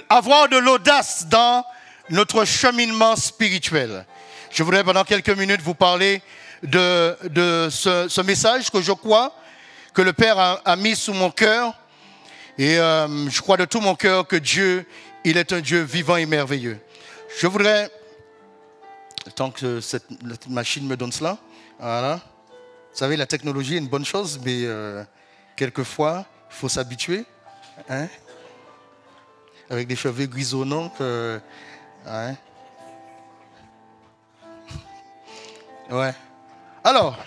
Avoir de l'audace dans notre cheminement spirituel. Je voudrais pendant quelques minutes vous parler de ce message que je crois que le Père a mis sous mon cœur. Et je crois de tout mon cœur que Dieu, il est un Dieu vivant et merveilleux. Je voudrais, tant que cette machine me donne cela, voilà. Vous savez, la technologie est une bonne chose, mais quelquefois, il faut s'habituer. Hein? Avec des cheveux grisonnants. Hein? Ouais. Alors,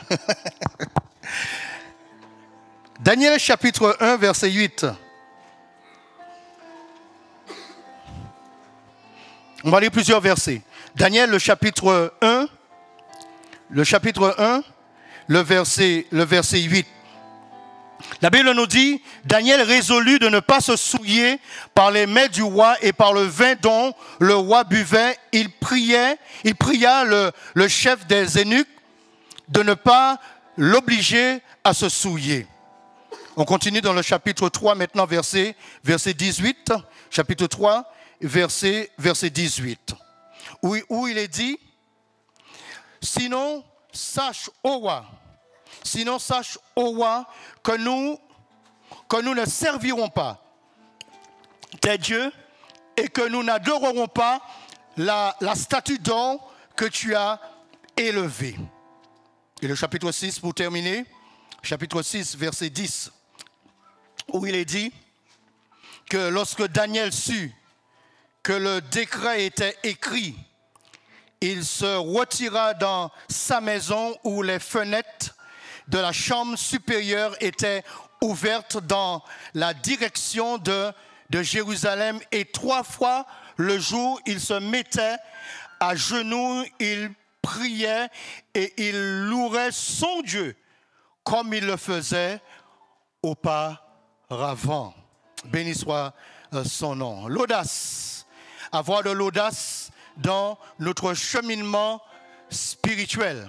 Daniel chapitre 1, verset 8. On va lire plusieurs versets. Daniel, le chapitre 1, le verset 8. La Bible nous dit, Daniel résolut de ne pas se souiller par les mets du roi et par le vin dont le roi buvait. Il pria le chef des eunuques de ne pas l'obliger à se souiller. On continue dans le chapitre 3 maintenant, verset 18. Chapitre 3, verset 18. Où il est dit, sinon sache au roi que nous ne servirons pas tes dieux et que nous n'adorerons pas la statue d'or que tu as élevée. Et le chapitre 6, pour terminer, chapitre 6, verset 10, où il est dit que lorsque Daniel sut que le décret était écrit, il se retira dans sa maison où les fenêtres de la chambre supérieure étaient ouvertes dans la direction de Jérusalem, et 3 fois le jour, il se mettait à genoux, il priait et il louerait son Dieu comme il le faisait auparavant. Béni soit son nom. L'audace, avoir de l'audace dans notre cheminement spirituel.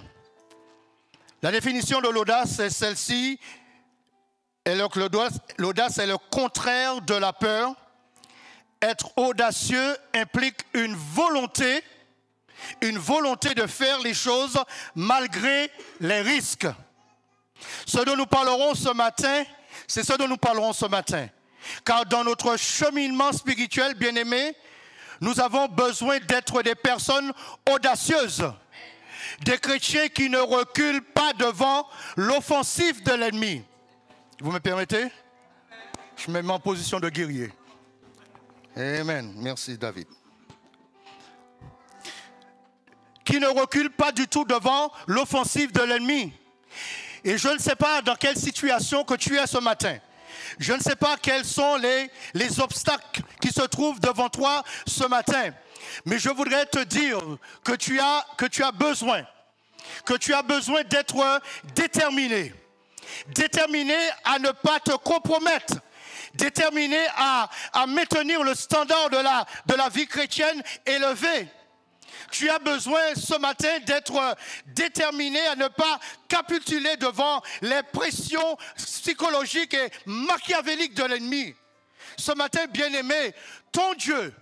La définition de l'audace est celle-ci. L'audace est le contraire de la peur. Être audacieux implique une volonté de faire les choses malgré les risques. Ce dont nous parlerons ce matin, c'est ce dont nous parlerons ce matin. Car dans notre cheminement spirituel, bien-aimés, nous avons besoin d'être des personnes audacieuses. Des chrétiens qui ne reculent pas devant l'offensive de l'ennemi. Vous me permettez? Je me mets en position de guerrier. Amen. Merci David. Qui ne reculent pas du tout devant l'offensive de l'ennemi. Et je ne sais pas dans quelle situation que tu es ce matin. Je ne sais pas quels sont les obstacles qui se trouvent devant toi ce matin. Mais je voudrais te dire que tu as besoin d'être déterminé. Déterminé à ne pas te compromettre. Déterminé à maintenir le standard de la vie chrétienne élevé. Tu as besoin ce matin d'être déterminé à ne pas capituler devant les pressions psychologiques et machiavéliques de l'ennemi. Ce matin, bien-aimé, ton Dieu,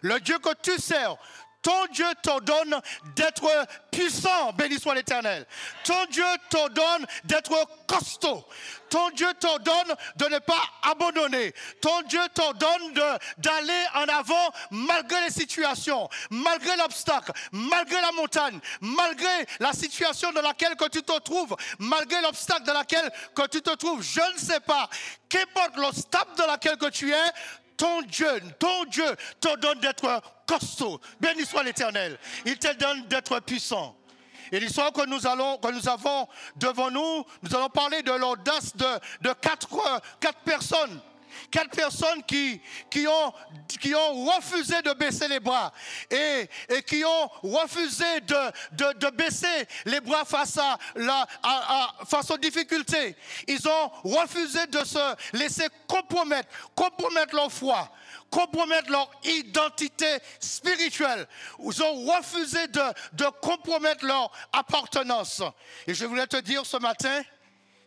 le Dieu que tu sers, ton Dieu t'ordonne d'être puissant, béni soit l'Éternel. Ton Dieu t'ordonne d'être costaud. Ton Dieu t'ordonne de ne pas abandonner. Ton Dieu t'ordonne d'aller en avant malgré les situations, malgré l'obstacle, malgré la montagne, malgré la situation dans laquelle que tu te trouves, malgré l'obstacle dans laquelle que tu te trouves. Je ne sais pas, qu'importe l'obstacle dans laquelle que tu es, ton Dieu te donne d'être costaud. Béni soit l'Éternel. Il te donne d'être puissant. Et l'histoire que nous avons devant nous, nous allons parler de l'audace de quatre personnes. 4 personnes qui ont refusé de baisser les bras et qui ont refusé de baisser les bras face aux difficultés. Ils ont refusé de se laisser compromettre leur foi, compromettre leur identité spirituelle. Ils ont refusé de compromettre leur appartenance. Et je voulais te dire ce matin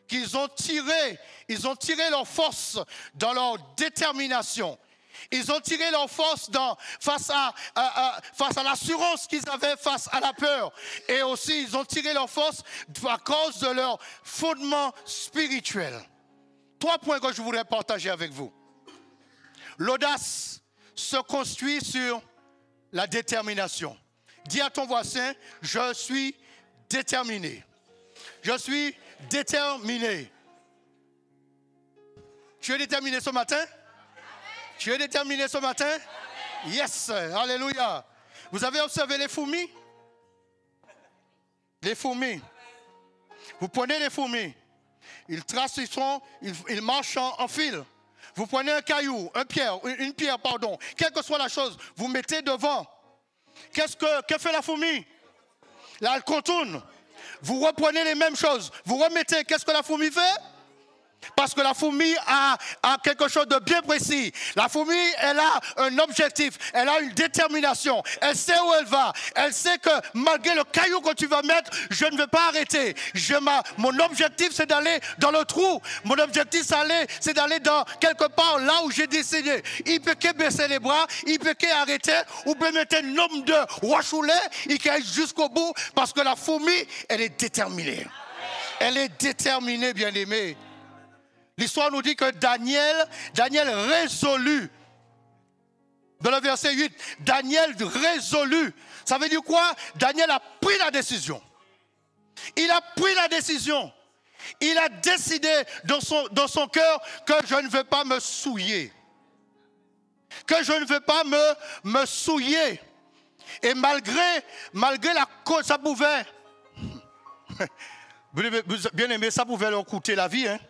qu'ils ont tiré leur force dans leur détermination. Ils ont tiré leur force face à l'assurance qu'ils avaient face à la peur. Et aussi, ils ont tiré leur force à cause de leur fondement spirituel. 3 points que je voudrais partager avec vous. L'audace se construit sur la détermination. Dis à ton voisin, je suis déterminé. Je suis déterminé. Tu es déterminé ce matin? Tu es déterminé ce matin? Yes, alléluia. Vous avez observé les fourmis? Les fourmis. Vous prenez les fourmis. Ils tracent, ils marchent en fil. Vous prenez un caillou, une pierre, pardon. Quelle que soit la chose, vous mettez devant. Que fait la fourmi? Là, elle contourne. Vous reprenez les mêmes choses. Vous remettez. Qu'est-ce que la fourmi fait? Parce que la fourmi a quelque chose de bien précis. La fourmi, elle a un objectif, elle a une détermination. Elle sait où elle va. Elle sait que malgré le caillou que tu vas mettre, je ne vais pas arrêter. Mon objectif, c'est d'aller dans le trou. Mon objectif, c'est d'aller dans quelque part là où j'ai décidé. Il peut que baisser les bras, il peut que arrêter, ou peut mettre un nombre de wachoulet, il peut aller jusqu'au bout, parce que la fourmi, elle est déterminée. Elle est déterminée, bien-aimée. L'histoire nous dit que Daniel résolu. Dans le verset 8, Daniel résolu. Ça veut dire quoi? Daniel a pris la décision. Il a pris la décision. Il a décidé dans son cœur que je ne veux pas me souiller. Que je ne veux pas me souiller. Et malgré la cause, ça pouvait, bien aimé, ça pouvait leur coûter la vie, hein?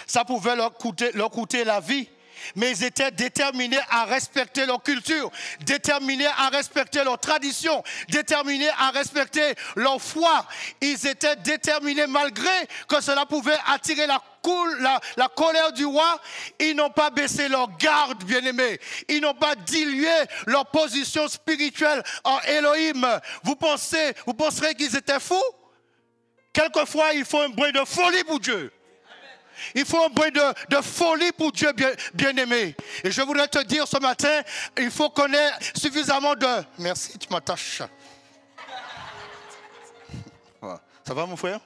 Ça pouvait leur coûter la vie. Mais ils étaient déterminés à respecter leur culture, déterminés à respecter leur tradition, déterminés à respecter leur foi. Ils étaient déterminés malgré que cela pouvait attirer la colère du roi. Ils n'ont pas baissé leur garde, bien-aimés. Ils n'ont pas dilué leur position spirituelle en Elohim. Vous penserez qu'ils étaient fous? Quelquefois, il faut un brin de folie pour Dieu. Il faut un brin de folie pour Dieu, bien-aimé. Et je voudrais te dire ce matin, il faut qu'on ait suffisamment de... Merci, tu m'attaches. Ça va, mon frère?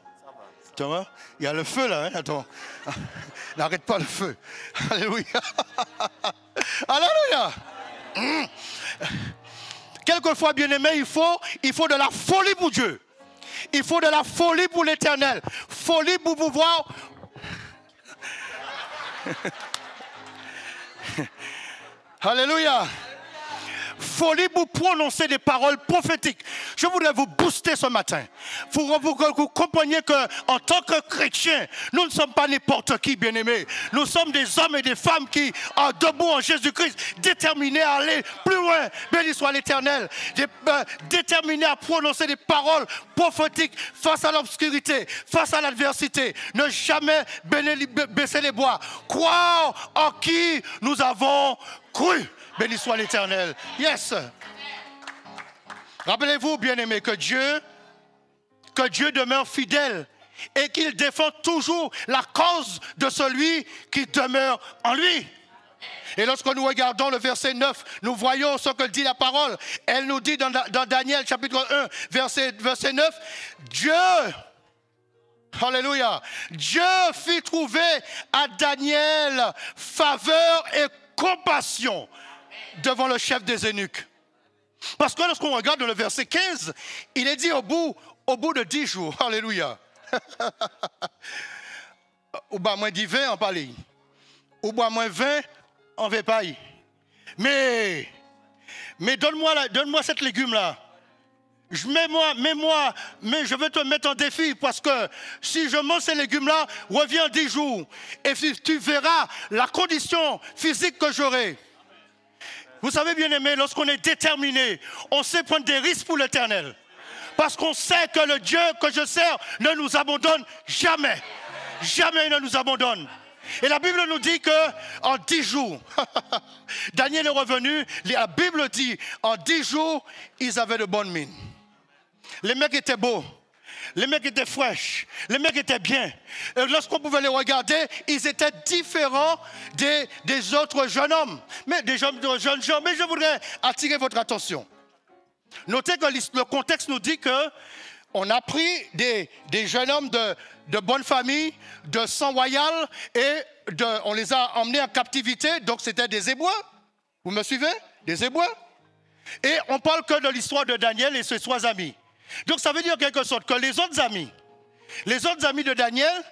Ça va? Il y a le feu là, hein? Attends. N'arrête pas le feu. Alléluia. Alléluia. Quelquefois, bien-aimé, il faut de la folie pour Dieu. Il faut de la folie pour l'Éternel. Folie pour pouvoir... Alléluia. Folie pour prononcer des paroles prophétiques. Je voudrais vous booster ce matin. Vous compreniez qu'en tant que chrétiens, nous ne sommes pas n'importe qui, bien-aimés. Nous sommes des hommes et des femmes qui, debout en Jésus-Christ, déterminés à aller plus loin. Béni soit l'Éternel. Déterminés à prononcer des paroles prophétiques face à l'obscurité, face à l'adversité. Ne jamais baisser les bras. Croire en qui nous avons cru. Béni soit l'Éternel. Yes. Rappelez-vous, bien-aimés, que Dieu demeure fidèle et qu'il défend toujours la cause de celui qui demeure en lui. Et lorsque nous regardons le verset 9, nous voyons ce que dit la parole. Elle nous dit dans Daniel chapitre 1, verset 9, Dieu, alléluia, Dieu fit trouver à Daniel faveur et compassion devant le chef des eunuques. Parce que lorsqu'on regarde dans le verset 15, il est dit au bout de 10 jours, alléluia, ou bien moins 20 en parler, ou bien moins 20 en vépaille. Mais donne-moi cette légume-là. Mais je veux te mettre en défi parce que si je mange ces légumes-là, reviens 10 jours et tu verras la condition physique que j'aurai. Vous savez, bien aimé, lorsqu'on est déterminé, on sait prendre des risques pour l'Éternel. Parce qu'on sait que le Dieu que je sers ne nous abandonne jamais. Jamais il ne nous abandonne. Et la Bible nous dit qu'en 10 jours, Daniel est revenu, la Bible dit, en 10 jours, ils avaient de bonnes mines. Les mecs étaient beaux. les mecs étaient fraîches, les mecs étaient bien. Et lorsqu'on pouvait les regarder, ils étaient différents des autres jeunes hommes, mais des jeunes gens. Mais je voudrais attirer votre attention. Notez que le contexte nous dit que on a pris des jeunes hommes de bonne famille, de sang royal, et on les a emmenés en captivité. Donc c'était des Hébreux. Vous me suivez? Des Hébreux. Et on parle que de l'histoire de Daniel et ses 3 amis. Donc ça veut dire quelque chose que les autres amis de Daniel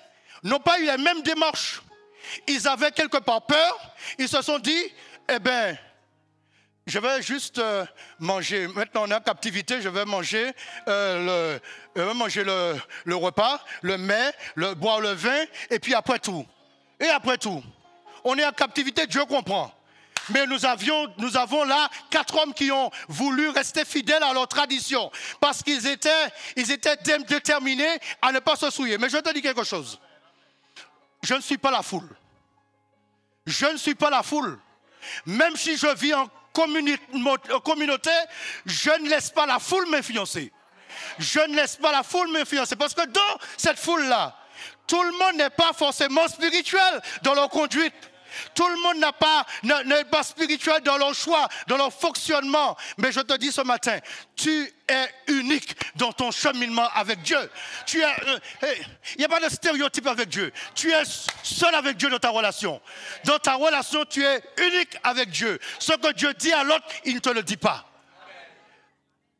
n'ont pas eu la même démarche. Ils avaient quelque part peur. Ils se sont dit, eh bien, je vais juste manger. Maintenant, on est en captivité, je vais manger, le repas, le mets, boire le vin, et puis après tout. Et après tout, on est en captivité, Dieu comprend. Mais nous avons là 4 hommes qui ont voulu rester fidèles à leur tradition. Parce qu'ils étaient déterminés à ne pas se souiller. Mais je te dis quelque chose. Je ne suis pas la foule. Je ne suis pas la foule. Même si je vis en communauté, je ne laisse pas la foule m'influencer. Je ne laisse pas la foule m'influencer. Parce que dans cette foule-là, tout le monde n'est pas forcément spirituel dans leur conduite. Tout le monde n'est pas spirituel dans leur choix, dans leur fonctionnement. Mais je te dis ce matin, tu es unique dans ton cheminement avec Dieu. Il n'y a pas de stéréotype avec Dieu. Tu es seul avec Dieu dans ta relation. Dans ta relation, tu es unique avec Dieu. Ce que Dieu dit à l'autre, il ne te le dit pas.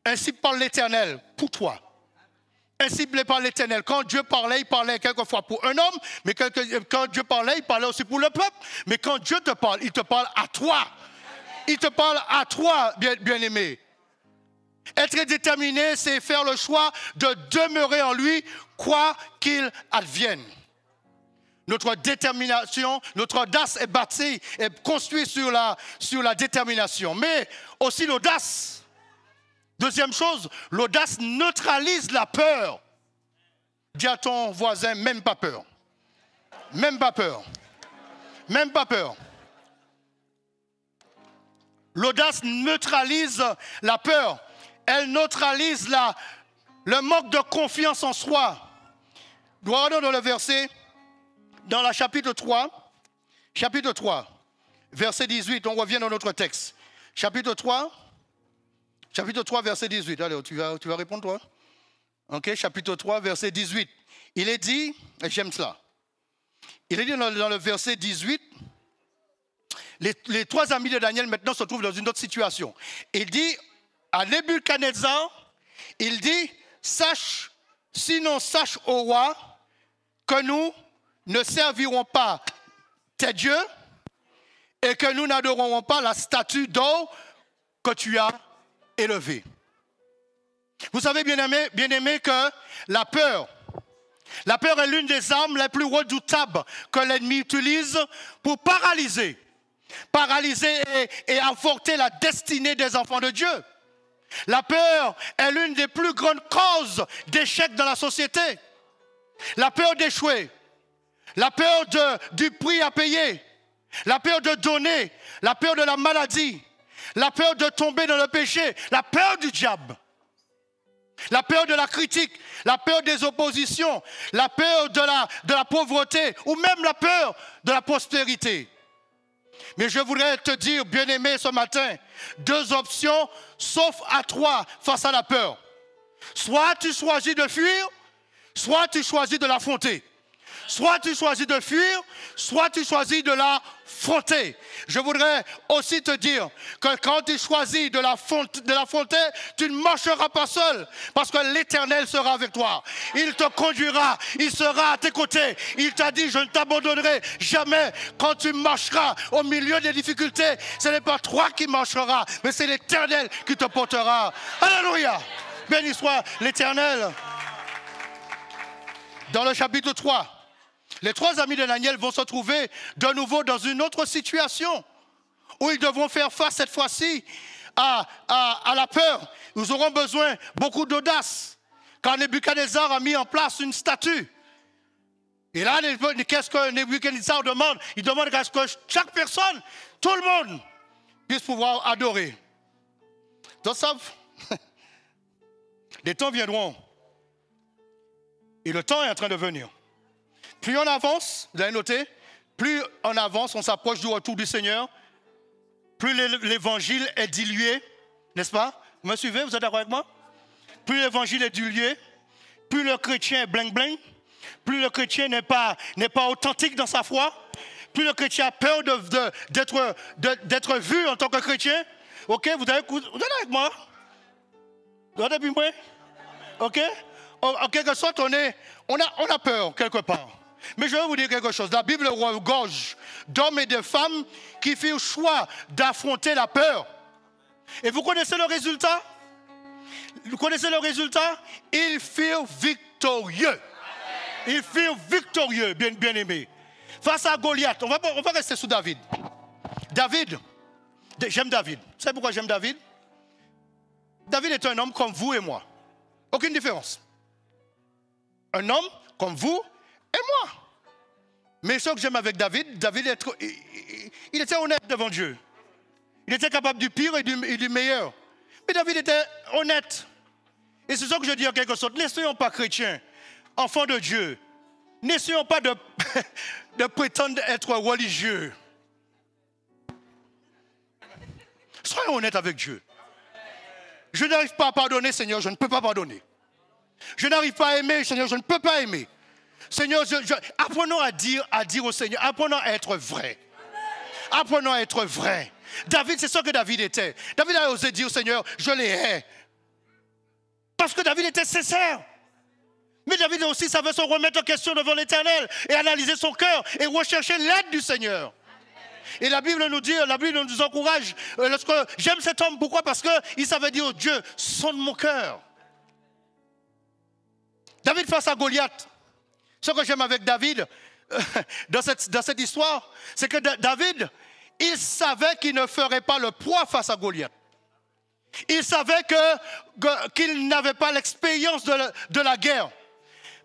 Ainsi parle l'Éternel pour toi. Ainsi par l'Éternel. Quand Dieu parlait, il parlait quelquefois pour un homme, mais quand Dieu parlait, il parlait aussi pour le peuple. Mais quand Dieu te parle, il te parle à toi. Il te parle à toi, bien-aimé. Être déterminé, c'est faire le choix de demeurer en lui, quoi qu'il advienne. Notre détermination, notre audace est bâtie, est construite sur la détermination. Mais aussi l'audace. Deuxième chose, l'audace neutralise la peur. Dis à ton voisin, même pas peur. Même pas peur. Même pas peur. L'audace neutralise la peur. Elle neutralise le manque de confiance en soi. Regardons dans le verset, dans la chapitre 3, verset 18, on revient dans notre texte. Chapitre 3, verset 18. Allez, tu vas répondre, toi? Ok, chapitre 3, verset 18. Il est dit, et j'aime cela, il est dit dans le verset 18, les 3 amis de Daniel maintenant se trouvent dans une autre situation. Il dit à Nebuchadnezzar, il dit, sache au roi que nous ne servirons pas tes dieux et que nous n'adorerons pas la statue d'or que tu as élevé. Vous savez, bien-aimé, que la peur est l'une des armes les plus redoutables que l'ennemi utilise pour paralyser et avorter la destinée des enfants de Dieu. La peur est l'une des plus grandes causes d'échec dans la société. La peur d'échouer, la peur du prix à payer, la peur de donner, la peur de la maladie, la peur de tomber dans le péché, la peur du diable, la peur de la critique, la peur des oppositions, la peur de la pauvreté ou même la peur de la prospérité. Mais je voudrais te dire, bien-aimé, ce matin, 2 options s'offrent à toi face à la peur. Soit tu choisis de fuir, soit tu choisis de l'affronter. Soit tu choisis de fuir, soit tu choisis de l'affronter. Je voudrais aussi te dire que quand tu choisis de l'affronter, tu ne marcheras pas seul, parce que l'Éternel sera avec toi. Il te conduira, il sera à tes côtés. Il t'a dit, je ne t'abandonnerai jamais. Quand tu marcheras au milieu des difficultés, ce n'est pas toi qui marcheras, mais c'est l'Éternel qui te portera. Alléluia! Béni soit l'Éternel. Dans le chapitre 3, les 3 amis de Daniel vont se trouver de nouveau dans une autre situation où ils devront faire face cette fois-ci à la peur. Ils auront besoin beaucoup d'audace. Quand Nebuchadnezzar a mis en place une statue, et là, qu'est-ce que Nebuchadnezzar demande? Il demande à ce que chaque personne, tout le monde, puisse pouvoir adorer. Donc ça, des temps viendront Et le temps est en train de venir. Plus on avance, vous avez noté, plus on avance, on s'approche du retour du Seigneur, plus l'évangile est dilué, n'est-ce pas? Vous me suivez? Vous êtes d'accord avec moi? Plus l'évangile est dilué, plus le chrétien est bling-bling, plus le chrétien n'est pas authentique dans sa foi, plus le chrétien a peur d'être vu en tant que chrétien. Ok, vous êtes avec moi? Vous êtes avec moi? Ok? En quelque sorte, on a peur quelque part. Mais je vais vous dire quelque chose. La Bible regorge d'hommes et de femmes qui firent le choix d'affronter la peur. Et vous connaissez le résultat? Vous connaissez le résultat? Ils furent victorieux. Ils furent victorieux, bien aimés. Face à Goliath, on va rester sous David. J'aime David. Vous savez pourquoi j'aime David? David est un homme comme vous et moi. Aucune différence. Un homme comme vous et moi. Mais ce que j'aime avec David, il était honnête devant Dieu. Il était capable du pire et du meilleur. Mais David était honnête. Et c'est ça que je dis en quelque sorte. Ne soyons pas chrétiens, enfants de Dieu. N'essayons pas de prétendre être religieux. Soyons honnêtes avec Dieu. Je n'arrive pas à pardonner, Seigneur, je ne peux pas pardonner. Je n'arrive pas à aimer, Seigneur, je ne peux pas aimer. Seigneur, apprenons à dire au Seigneur, apprenons à être vrai. Apprenons à être vrai. David, c'est ça que David était. David a osé dire au Seigneur, je les hais. Parce que David était sincère. Mais David aussi savait se remettre en question devant l'Éternel et analyser son cœur et rechercher l'aide du Seigneur. Et la Bible nous dit, la Bible nous encourage. Lorsque j'aime cet homme, pourquoi? Parce qu'il savait dire, Dieu, sonde mon cœur. David face à Goliath. Ce que j'aime avec David, dans cette histoire, c'est que David, il savait qu'il ne ferait pas le poids face à Goliath. Il savait qu'il n'avait pas l'expérience de la guerre.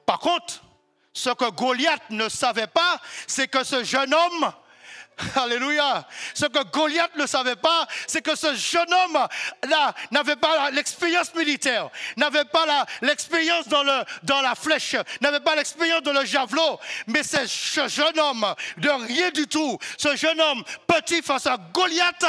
Par contre, ce que Goliath ne savait pas, c'est que ce jeune homme, alléluia, ce que Goliath ne savait pas, c'est que ce jeune homme-là n'avait pas l'expérience militaire, n'avait pas l'expérience dans la flèche, n'avait pas l'expérience dans le javelot, mais c'est ce jeune homme de rien du tout, ce jeune homme petit face à Goliath,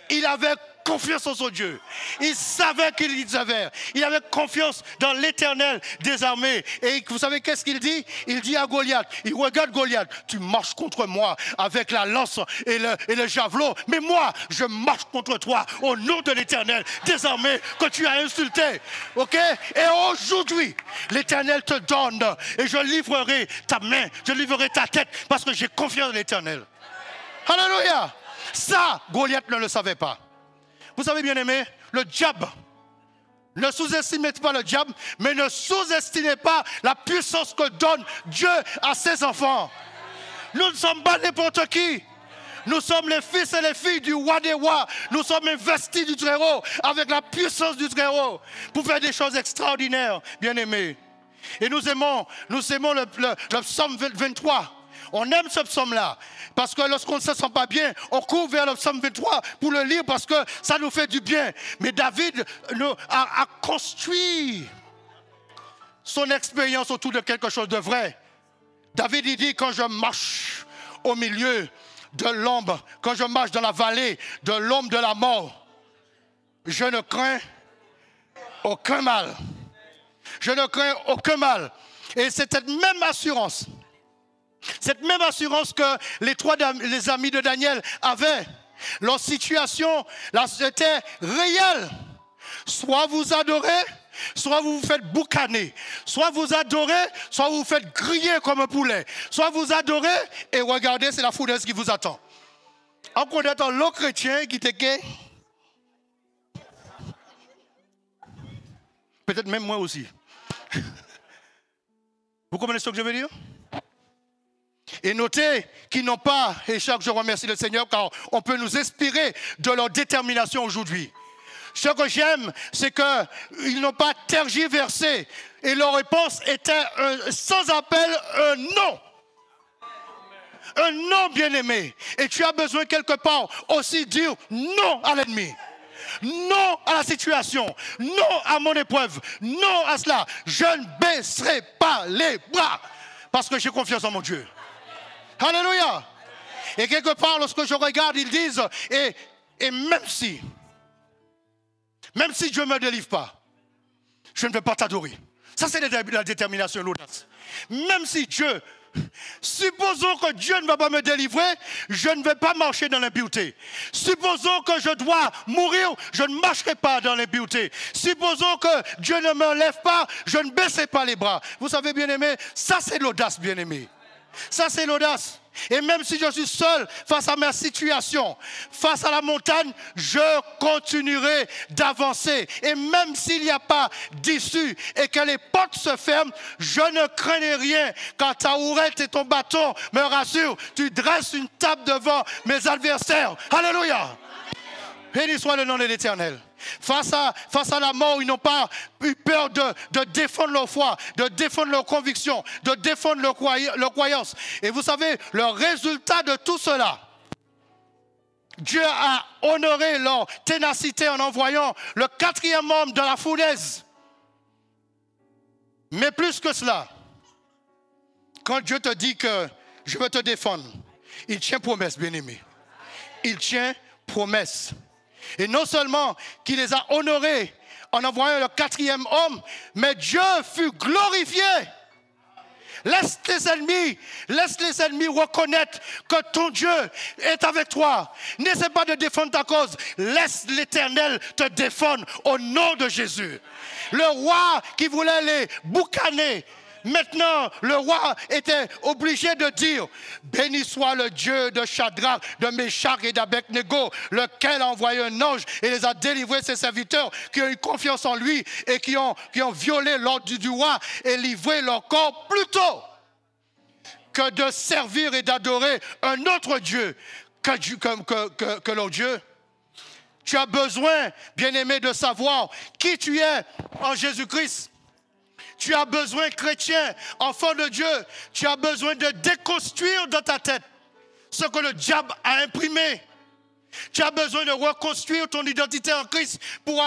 il avait confiance en son Dieu. Il savait qu'il avait. Il avait confiance dans l'Éternel des armées. Et vous savez qu'est-ce qu'il dit? Il dit à Goliath, il regarde Goliath, tu marches contre moi avec la lance et le javelot, mais moi, je marche contre toi au nom de l'Éternel des armées que tu as insulté. Ok? Et aujourd'hui, l'Éternel te donne et je livrerai ta main, je livrerai ta tête parce que j'ai confiance en l'Éternel. Alléluia! Ça, Goliath ne le savait pas. Vous savez, bien aimé, le diable, ne sous-estimez pas le diable, mais ne sous-estimez pas la puissance que donne Dieu à ses enfants. Nous ne sommes pas n'importe qui. Nous sommes les fils et les filles du roi des rois. Nous sommes investis du Très-Haut avec la puissance du Très-Haut pour faire des choses extraordinaires, bien aimés. Et nous aimons le psaume 23. On aime ce psaume-là, parce que lorsqu'on ne se sent pas bien, on court vers le psaume 23 pour le lire, parce que ça nous fait du bien. Mais David a construit son expérience autour de quelque chose de vrai. David, il dit, quand je marche au milieu de l'ombre, quand je marche dans la vallée de l'ombre de la mort, je ne crains aucun mal. Je ne crains aucun mal. Et c'est cette même assurance que les amis de Daniel avaient. Leur situation, là, c'était réelle. Soit vous adorez, soit vous vous faites boucaner. Soit vous adorez, soit vous vous faites griller comme un poulet. Soit vous adorez, et regardez, c'est la foudre qui vous attend. En connaissant l'autre chrétien qui était gay, peut-être même moi aussi. Vous comprenez ce que je veux dire? Et notez qu'ils n'ont pas, et chaque jour je remercie le Seigneur car on peut nous inspirer de leur détermination aujourd'hui. Ce que j'aime, c'est qu'ils n'ont pas tergiversé et leur réponse était sans appel un non. Un non, bien-aimé. Et tu as besoin quelque part aussi dire non à l'ennemi. non à la situation, non à mon épreuve, non à cela. Je ne baisserai pas les bras parce que j'ai confiance en mon Dieu. Alléluia. Et quelque part, lorsque je regarde, ils disent, et même si Dieu ne me délivre pas, je ne vais pas t'adorer. Ça, c'est la détermination, l'audace. Même si Dieu, supposons que Dieu ne va pas me délivrer, je ne vais pas marcher dans l'impureté. Supposons que je dois mourir, je ne marcherai pas dans l'impureté. Supposons que Dieu ne me lève pas, je ne baisserai pas les bras. Vous savez, bien-aimé, ça c'est l'audace, bien-aimé. Ça c'est l'audace. Et même si je suis seul face à ma situation, face à la montagne, je continuerai d'avancer. Et même s'il n'y a pas d'issue et que les portes se ferment, je ne craindrai rien. Quand ta hourette et ton bâton me rassurent, tu dresses une table devant mes adversaires. Alléluia. Béni soit le nom de l'Éternel. Face à la mort, ils n'ont pas eu peur de défendre leur foi, de défendre leur conviction, de défendre leur croyance. Et vous savez, le résultat de tout cela, Dieu a honoré leur ténacité en envoyant le 4e homme de la fournaise. Mais plus que cela, quand Dieu te dit que je veux te défendre, il tient promesse, bien-aimé. Il tient promesse. Et non seulement qu'il les a honorés en envoyant le 4e homme, mais Dieu fut glorifié. Laisse les ennemis reconnaître que ton Dieu est avec toi. N'essaie pas de défendre ta cause. Laisse l'Éternel te défendre au nom de Jésus. Le roi qui voulait les boucaner, maintenant, le roi était obligé de dire « Béni soit le Dieu de Shadrach, de Meshach et d'Abednego, lequel a envoyé un ange et les a délivrés, ses serviteurs qui ont eu confiance en lui et qui ont violé l'ordre du roi et livré leur corps plutôt que de servir et d'adorer un autre Dieu que leur Dieu. » Tu as besoin, bien-aimé, de savoir qui tu es en Jésus-Christ. Tu as besoin, chrétien, enfant de Dieu, tu as besoin de déconstruire dans ta tête ce que le diable a imprimé. Tu as besoin de reconstruire ton identité en Christ pour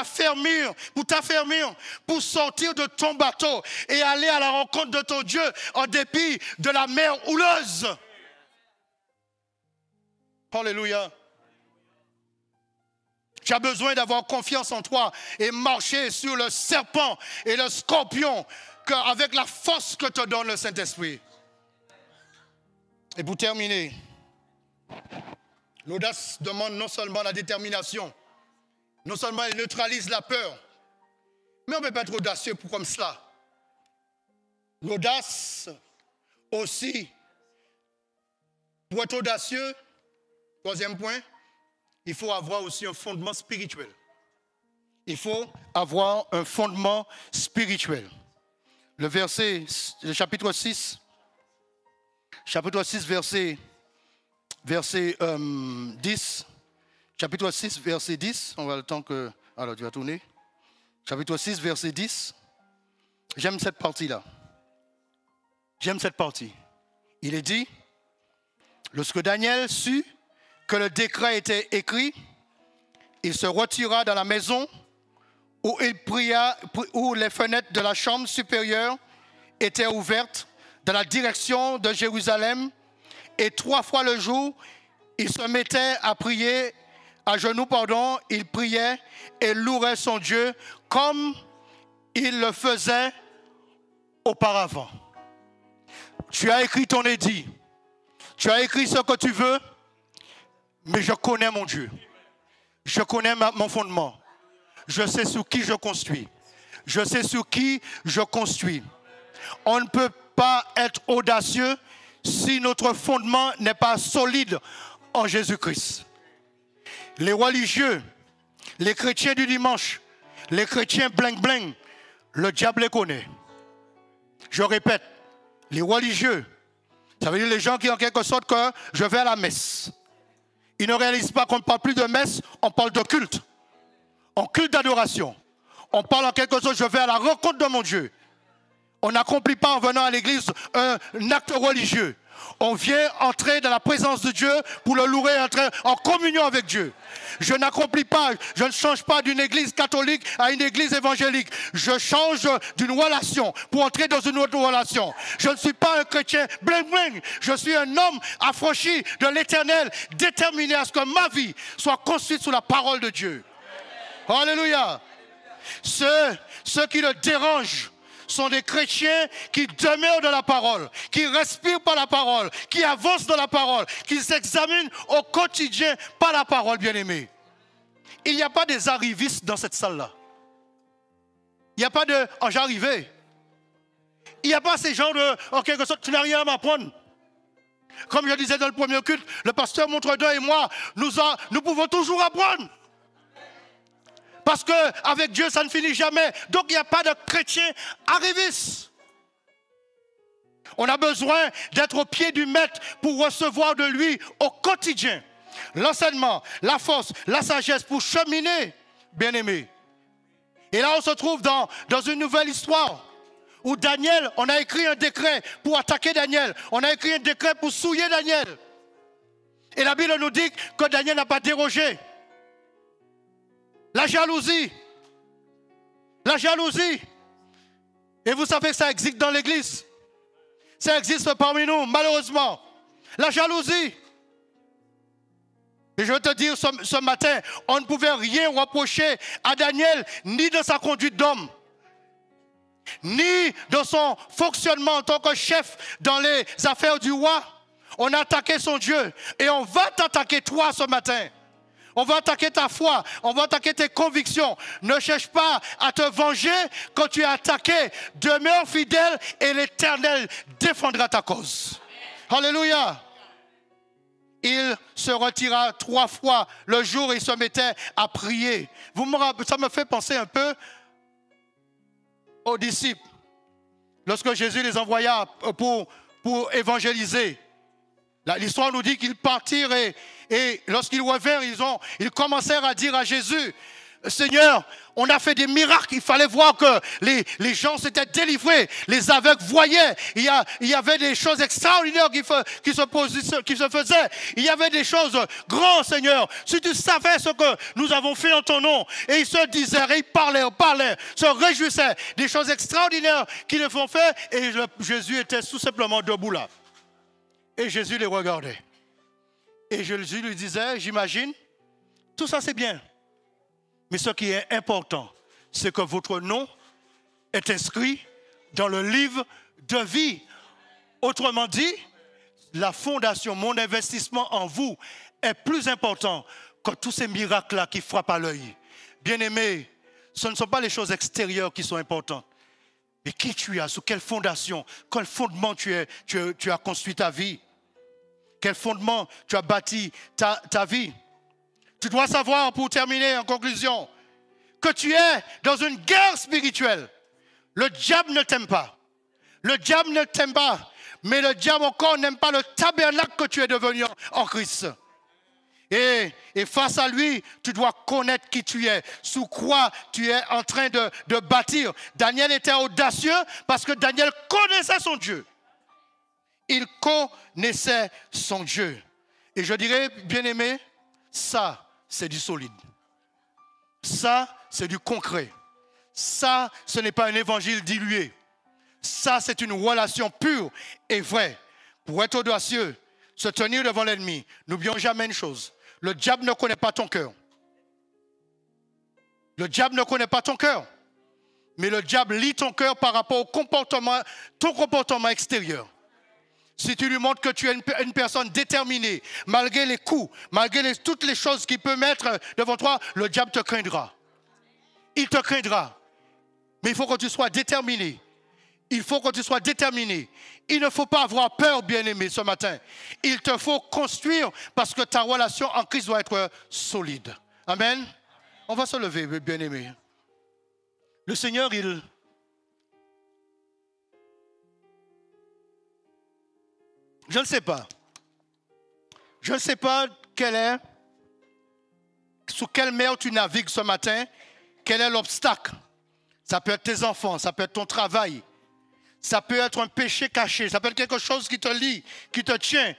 t'affermir, pour sortir de ton bateau et aller à la rencontre de ton Dieu en dépit de la mer houleuse. Alléluia. Tu as besoin d'avoir confiance en toi et marcher sur le serpent et le scorpion avec la force que te donne le Saint-Esprit. Et pour terminer, l'audace demande non seulement la détermination, non seulement elle neutralise la peur, mais on ne peut pas être audacieux pour comme cela. L'audace aussi, pour être audacieux, 3e point, il faut avoir aussi un fondement spirituel. Il faut avoir un fondement spirituel. Le chapitre 6, verset 10. Chapitre 6, verset 10. On va le temps que... Alors, tu vas tourner. Chapitre 6, verset 10. J'aime cette partie-là. J'aime cette partie. Il est dit, lorsque Daniel sut que le décret était écrit, il se retira dans la maison où il pria, où les fenêtres de la chambre supérieure étaient ouvertes dans la direction de Jérusalem, et 3 fois le jour, il se mettait à prier, à genoux, il priait et louait son Dieu comme il le faisait auparavant. Tu as écrit ton édit, tu as écrit ce que tu veux, mais je connais mon Dieu. Je connais mon fondement. Je sais sur qui je construis. Je sais sur qui je construis. On ne peut pas être audacieux si notre fondement n'est pas solide en Jésus-Christ. Les religieux, les chrétiens du dimanche, les chrétiens bling-bling, le diable les connaît. Je répète, les religieux, ça veut dire les gens qui en quelque sorte que je vais à la messe. Ils ne réalisent pas qu'on ne parle plus de messe, on parle de culte. En culte d'adoration. On parle en quelque sorte, je vais à la rencontre de mon Dieu. On n'accomplit pas en venant à l'église un acte religieux. On vient entrer dans la présence de Dieu pour le louer, entrer en communion avec Dieu. Je n'accomplis pas, je ne change pas d'une église catholique à une église évangélique. Je change d'une relation pour entrer dans une autre relation. Je ne suis pas un chrétien bling bling. Je suis un homme affranchi de l'Éternel, déterminé à ce que ma vie soit construite sous la parole de Dieu. Alléluia. Ceux qui le dérangent sont des chrétiens qui demeurent dans la parole, qui respirent par la parole, qui avancent dans la parole, qui s'examinent au quotidien par la parole, bien-aimés. Il n'y a pas des arrivistes dans cette salle-là. Il n'y a pas de « oh, j'arrivais ». Il n'y a pas ces gens de « en quelque sorte, tu n'as rien à m'apprendre ». Comme je disais dans le premier culte, le pasteur Montredon et moi, nous pouvons toujours apprendre. Parce qu'avec Dieu, ça ne finit jamais. Donc, il n'y a pas de chrétien arriviste. On a besoin d'être au pied du maître pour recevoir de lui au quotidien l'enseignement, la force, la sagesse pour cheminer, bien-aimé. Et là, on se trouve dans une nouvelle histoire où Daniel, on a écrit un décret pour attaquer Daniel. On a écrit un décret pour souiller Daniel. Et la Bible nous dit que Daniel n'a pas dérogé. La jalousie. La jalousie. Et vous savez que ça existe dans l'église. Ça existe parmi nous, malheureusement. La jalousie. Et je veux te dire ce matin, on ne pouvait rien reprocher à Daniel, ni de sa conduite d'homme, ni de son fonctionnement en tant que chef dans les affaires du roi. On a attaqué son Dieu. Et on va t'attaquer toi ce matin. On va attaquer ta foi, on va attaquer tes convictions. Ne cherche pas à te venger quand tu es attaqué. Demeure fidèle et l'Éternel défendra ta cause. Alléluia. Il se retira 3 fois le jour et il se mettait à prier. Ça me fait penser un peu aux disciples. Lorsque Jésus les envoya pour évangéliser. L'histoire nous dit qu'ils partirent et lorsqu'ils revinrent, ils commencèrent à dire à Jésus, Seigneur, on a fait des miracles. Il fallait voir que les gens s'étaient délivrés. Les aveugles voyaient. Il y avait des choses extraordinaires qui se faisaient. Il y avait des choses grandes, Seigneur. Si tu savais ce que nous avons fait en ton nom. Et ils se disaient, ils parlaient, se réjouissaient des choses extraordinaires qu'ils ont fait. Et Jésus était tout simplement debout là. Et Jésus les regardait. Et Jésus lui disait, j'imagine, tout ça c'est bien. Mais ce qui est important, c'est que votre nom est inscrit dans le livre de vie. Autrement dit, la fondation, mon investissement en vous est plus important que tous ces miracles-là qui frappent à l'œil. Bien-aimés, ce ne sont pas les choses extérieures qui sont importantes. Mais qui tu as, sous quelle fondation, quel fondement tu as construit ta vie? Quel fondement tu as bâti ta vie? Tu dois savoir, pour terminer en conclusion, que tu es dans une guerre spirituelle. Le diable ne t'aime pas. Le diable ne t'aime pas. Mais le diable encore n'aime pas le tabernacle que tu es devenu en Christ. Et face à lui, tu dois connaître qui tu es, sous quoi tu es en train de bâtir. Daniel était audacieux parce que Daniel connaissait son Dieu. Il connaissait son Dieu. Et je dirais, bien-aimé, ça, c'est du solide. Ça, c'est du concret. Ça, ce n'est pas un évangile dilué. Ça, c'est une relation pure et vraie. Pour être audacieux, se tenir devant l'ennemi, n'oublions jamais une chose. Le diable ne connaît pas ton cœur. Le diable ne connaît pas ton cœur. Mais le diable lit ton cœur par rapport au comportement, ton comportement extérieur. Si tu lui montres que tu es une personne déterminée, malgré les coups, malgré toutes les choses qu'il peut mettre devant toi, le diable te craindra. Il te craindra. Mais il faut que tu sois déterminé. Il faut que tu sois déterminé. Il ne faut pas avoir peur, bien-aimé, ce matin. Il te faut construire parce que ta relation en Christ doit être solide. Amen. On va se lever, bien-aimé. Le Seigneur, je ne sais pas. Je ne sais pas sous quelle mer tu navigues ce matin, quel est l'obstacle. Ça peut être tes enfants, ça peut être ton travail, Ça peut être un péché caché. Ça peut être quelque chose qui te lie, qui te tient.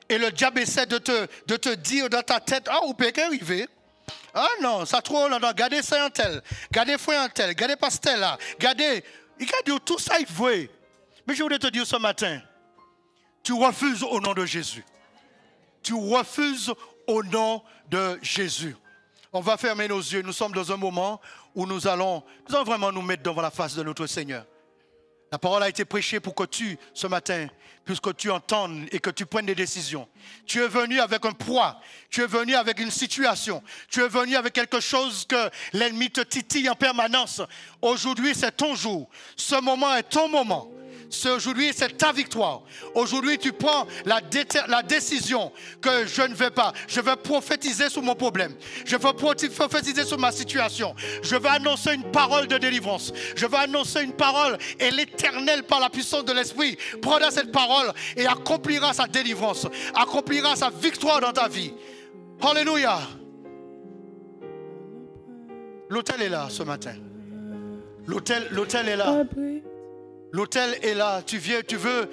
Et le diable essaie de te dire dans ta tête, ah, vous pouvez arriver. Ah non, ça trop là, gardez ça en tel, gardez foi en tel, gardez pastel là, gardez. Il va dire tout ça, il veut. Mais je voudrais te dire ce matin, tu refuses au nom de Jésus. Tu refuses au nom de Jésus. On va fermer nos yeux. Nous sommes dans un moment où nous allons vraiment nous mettre devant la face de notre Seigneur. La parole a été prêchée pour que tu, ce matin, puisque tu entendes et que tu prennes des décisions. Tu es venu avec un poids, tu es venu avec une situation, tu es venu avec quelque chose que l'ennemi te titille en permanence. Aujourd'hui, c'est ton jour. Ce moment est ton moment. Aujourd'hui, c'est ta victoire. Aujourd'hui, tu prends la décision que je ne vais pas. Je vais prophétiser sur mon problème. Je vais prophétiser sur ma situation. Je vais annoncer une parole de délivrance. Je vais annoncer une parole et l'Éternel, par la puissance de l'Esprit, prendra cette parole et accomplira sa délivrance, accomplira sa victoire dans ta vie. Alléluia. L'autel est là ce matin. L'autel est là. L'autel est là, tu veux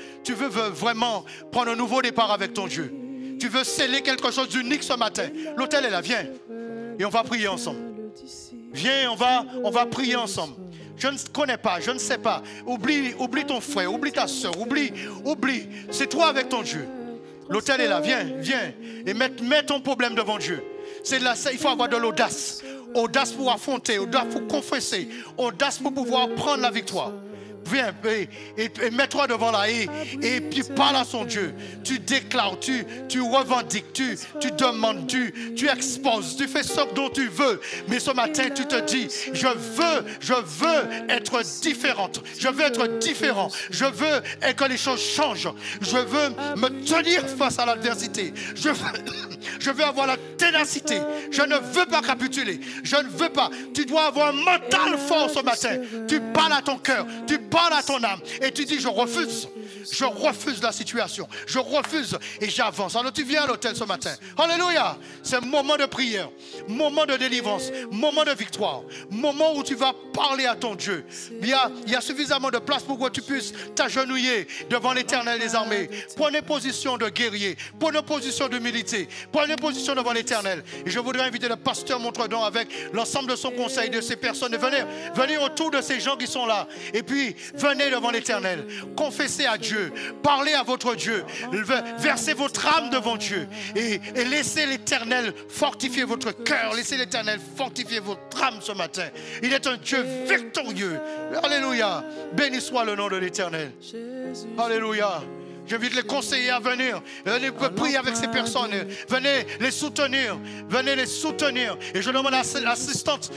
vraiment prendre un nouveau départ avec ton Dieu. Tu veux sceller quelque chose d'unique ce matin. L'autel est là, viens. Et on va prier ensemble. Viens, on va prier ensemble. Je ne connais pas, je ne sais pas. Oublie ton frère, oublie ta soeur, oublie. C'est toi avec ton Dieu. L'autel est là, viens. Et mets ton problème devant Dieu. Il faut avoir de l'audace. Audace pour affronter, audace pour confesser, audace pour pouvoir prendre la victoire. Viens et mets-toi devant là et puis parle à son Dieu. Tu déclares, tu revendiques, tu demandes, tu exposes, tu fais ce dont tu veux. Mais ce matin, tu te dis, je veux être différente. Je veux être différent. Je veux que les choses changent. Je veux me tenir face à l'adversité. Je veux avoir la ténacité. Je ne veux pas capituler. Je ne veux pas. Tu dois avoir un mental fort ce matin. Tu parles à ton cœur. Tu parles à ton âme. Et tu dis, je refuse. Je refuse la situation. Je refuse et j'avance. Alors tu viens à l'autel ce matin. Alléluia. C'est un moment de prière. Moment de délivrance. Moment de victoire. Moment où tu vas parler à ton Dieu. Il y a suffisamment de place pour que tu puisses t'agenouiller devant l'Éternel des armées. Prenez position de guerrier. Prenez position d'humilité. Prenez position devant l'Éternel. Et je voudrais inviter le pasteur Montredon avec l'ensemble de son conseil, de ces personnes, de venir autour de ces gens qui sont là. Et puis, venez devant l'Éternel. Confessez à Dieu. Parlez à votre Dieu. Versez votre âme devant Dieu. Et laissez l'Éternel fortifier votre cœur. Laissez l'Éternel fortifier votre âme ce matin. Il est un Dieu victorieux. Alléluia. Béni soit le nom de l'Éternel. Alléluia. J'invite les conseillers à venir. Venez prier avec ces personnes. Venez les soutenir. Venez les soutenir. Et je demande l'assistance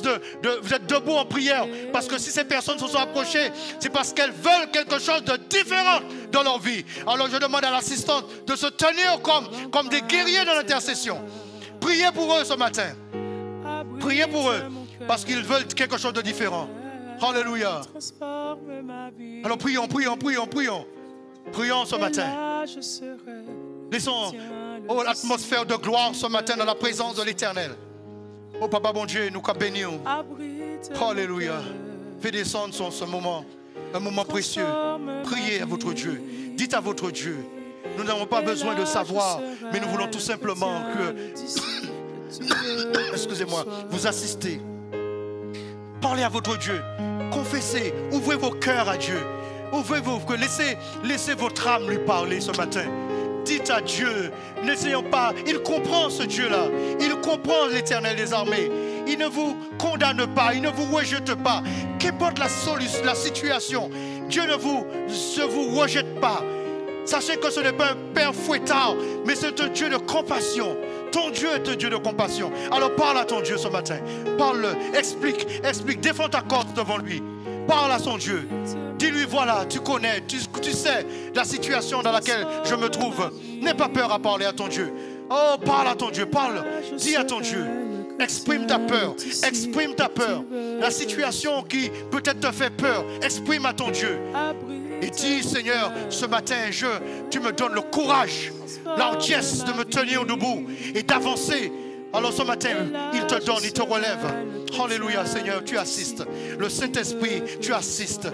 de vous êtes debout en prière. Parce que si ces personnes se sont approchées, c'est parce qu'elles veulent quelque chose de différent dans leur vie. Alors je demande à l'assistante de se tenir comme des guerriers dans l'intercession. Priez pour eux ce matin. Priez pour eux. Parce qu'ils veulent quelque chose de différent. Alléluia. Alors prions. Prions ce matin. Laissons l'atmosphère de gloire ce matin dans la présence de l'Éternel. Oh Papa bon Dieu, nous bénissons. Alléluia. Fais descendre ce moment, un moment précieux. Priez à votre Dieu. Dites à votre Dieu. Nous n'avons pas besoin de savoir, mais nous voulons tout simplement que, excusez-moi, vous assistez. Parlez à votre Dieu. Confessez. Ouvrez vos cœurs à Dieu. Ouvrez-vous, laissez votre âme lui parler ce matin. Dites à Dieu, n'essayons pas. Il comprend ce Dieu-là. Il comprend l'Éternel des armées. Il ne vous condamne pas, il ne vous rejette pas. Qu'importe la situation, Dieu ne vous rejette pas. Sachez que ce n'est pas un père fouettard, mais c'est un Dieu de compassion. Ton Dieu est un Dieu de compassion. Alors parle à ton Dieu ce matin. Parle-le, explique, défends ta cause devant lui. Parle à son Dieu. Dis-lui, voilà, tu connais, tu sais la situation dans laquelle je me trouve. N'aie pas peur à parler à ton Dieu. Oh, parle à ton Dieu, parle. Dis à ton Dieu. Exprime ta peur. Exprime ta peur. La situation qui peut-être te fait peur, exprime à ton Dieu. Et dis, Seigneur, ce matin, tu me donnes le courage, l'audace de me tenir debout et d'avancer. Alors ce matin, il te donne, il te relève. Alléluia, Seigneur, tu assistes. Le Saint-Esprit, tu assistes.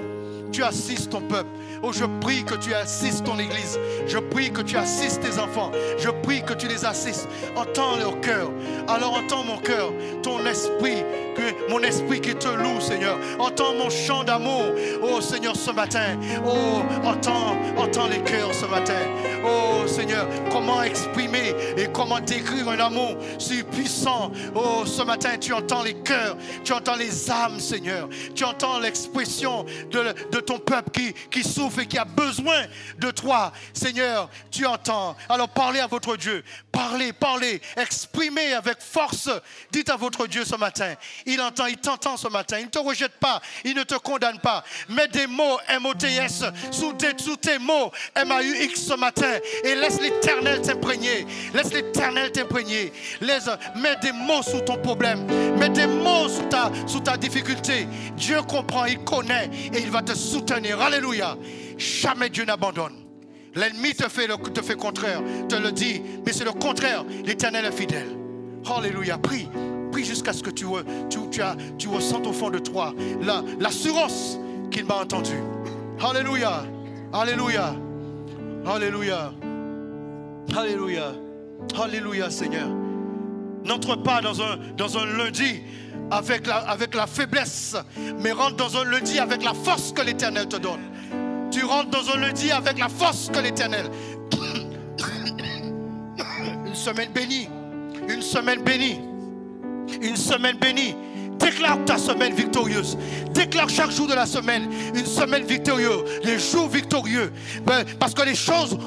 tu assistes ton peuple. Oh, je prie que tu assistes ton église. Je prie que tu assistes tes enfants. Je prie que tu les assistes. Entends leur cœur. Alors entends mon cœur, ton esprit, mon esprit qui te loue, Seigneur. Entends mon chant d'amour, oh Seigneur, ce matin. Oh, entends les cœurs ce matin. Oh Seigneur, comment exprimer et comment décrire un amour si puissant. Oh, ce matin, tu entends les cœurs, tu entends les âmes, Seigneur. Tu entends l'expression de ton peuple qui souffre et qui a besoin de toi, Seigneur. Tu entends. Alors parlez à votre Dieu. Parlez, exprimez avec force. Dites à votre Dieu ce matin. Il entend, il t'entend ce matin. Il ne te rejette pas, il ne te condamne pas. Mets des mots M-O-T-S sous tes mots M-A-U-X ce matin et laisse l'Éternel t'imprégner. Laisse l'Éternel t'imprégner. Mets des mots sous ton problème. Mets des mots sous ta difficulté. Dieu comprend, il connaît et il va te soutenir. Alléluia. Jamais Dieu n'abandonne. L'ennemi te fait contraire, te le dit, mais c'est le contraire. L'Éternel est fidèle. Alléluia. Prie jusqu'à ce que tu ressentes au fond de toi l'assurance qu'il m'a entendu. Alléluia. Alléluia. Alléluia. Alléluia. Alléluia, Seigneur. N'entre pas dans un lundi avec la faiblesse, mais rentre dans un lundi avec la force que l'Éternel te donne. Tu rentres dans un lundi avec la force que l'Éternel. Une semaine bénie. Une semaine bénie. Une semaine bénie. Déclare ta semaine victorieuse. Déclare chaque jour de la semaine une semaine victorieuse. Les jours victorieux. Parce que les choses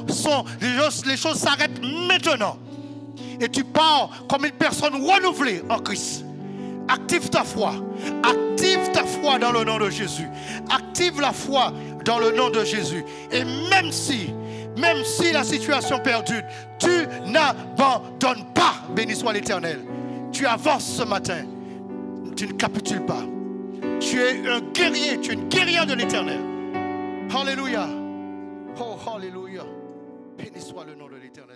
s'arrêtent maintenant. Et tu pars comme une personne renouvelée en Christ. Active ta foi. Active ta foi dans le nom de Jésus. Active la foi dans le nom de Jésus. Et même si la situation perdure, tu n'abandonnes pas. Béni soit l'Éternel. Tu avances ce matin. Tu ne capitules pas. Tu es un guerrier. Tu es une guerrière de l'Éternel. Alléluia. Oh, alléluia. Béni soit le nom de l'Éternel.